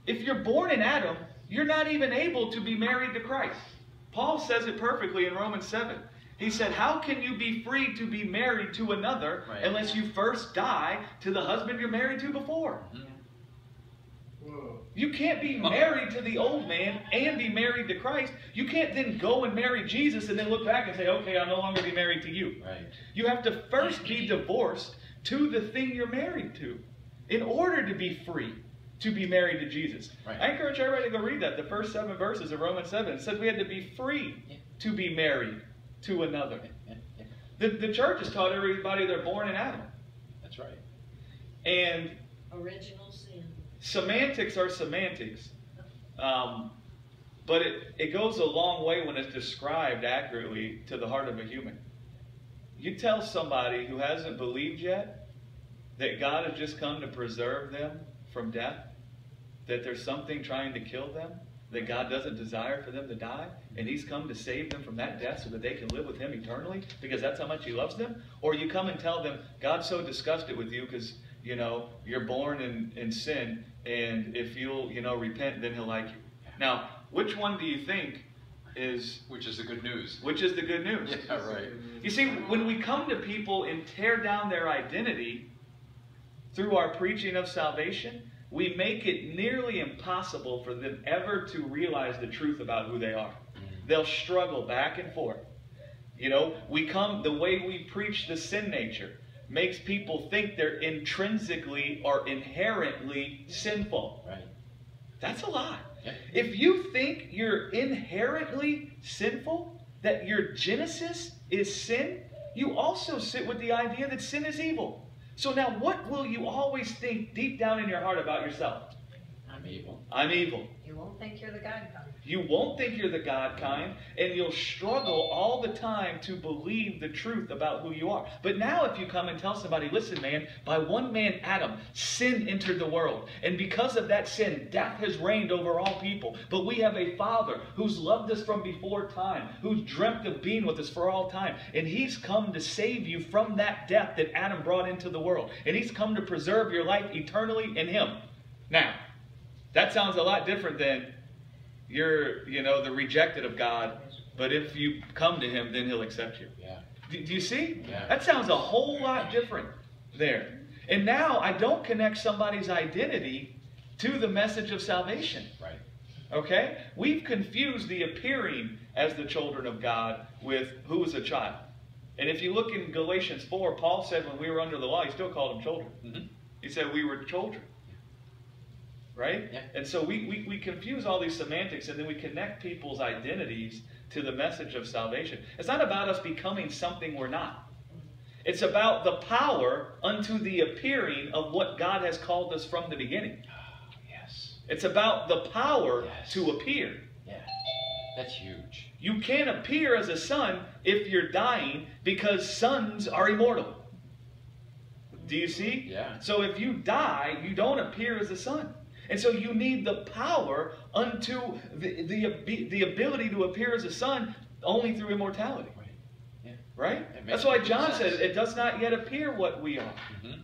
If you're born in Adam, you're not even able to be married to Christ. Paul says it perfectly in Romans 7. He said, how can you be free to be married to another unless you first die to the husband you're married to before? You can't be married to the old man and be married to Christ. You can't then go and marry Jesus and then look back and say, okay, I'll no longer be married to you. Right. You have to first be divorced to the thing you're married to in order to be free to be married to Jesus. Right. I encourage everybody to go read that. The first 7 verses of Romans 7. It said we had to be free to be married to another. The church has taught everybody they're born in Adam. That's right. And original sin. Semantics are semantics. But it goes a long way when it's described accurately to the heart of a human. You tell somebody who hasn't believed yet that God has just come to preserve them from death, that there's something trying to kill them, that God doesn't desire for them to die, and He's come to save them from that death so that they can live with Him eternally because that's how much He loves them. Or you come and tell them, God's so disgusted with you because, you know, you're born in sin, and if you'll, you know, repent, then He'll like you. Now, which one do you think is... Which is the good news? Which is the good news? Yeah, right. You see, when we come to people and tear down their identity through our preaching of salvation, we make it nearly impossible for them ever to realize the truth about who they are. They'll struggle back and forth. You know, the way we preach the sin nature makes people think they're intrinsically or inherently sinful. Right. That's a lie. Yeah. If you think you're inherently sinful, that your genesis is sin, you also sit with the idea that sin is evil. So now what will you always think deep down in your heart about yourself? I'm evil. I'm evil. You won't think you're the God kind. You won't think you're the God kind, and you'll struggle all the time to believe the truth about who you are. But now if you come and tell somebody, listen, man, by one man, Adam, sin entered the world. And because of that sin, death has reigned over all people. But we have a Father who's loved us from before time, who's dreamt of being with us for all time. And He's come to save you from that death that Adam brought into the world. And He's come to preserve your life eternally in Him. Now, that sounds a lot different than... You're, you know, the rejected of God, but if you come to Him, then He'll accept you. Yeah. Do you see? Yeah. That sounds a whole lot different there. And now I don't connect somebody's identity to the message of salvation. Right. Okay? We've confused the appearing as the children of God with who is a child. And if you look in Galatians 4, Paul said when we were under the law, he still called them children. Mm-hmm. He said we were children. Right? Yeah. And so we confuse all these semantics, and then we connect people's identities to the message of salvation. It's not about us becoming something we're not. It's about the power unto the appearing of what God has called us from the beginning. Oh, yes. It's about the power Yes. to appear. Yeah. That's huge. You can't appear as a son if you're dying because sons are immortal. Do you see? Yeah. So if you die, you don't appear as a son. And so you need the power unto the ability to appear as a son only through immortality. Right. Yeah. Right? That makes That's why John sense. said, it does not yet appear what we are. Mm-hmm.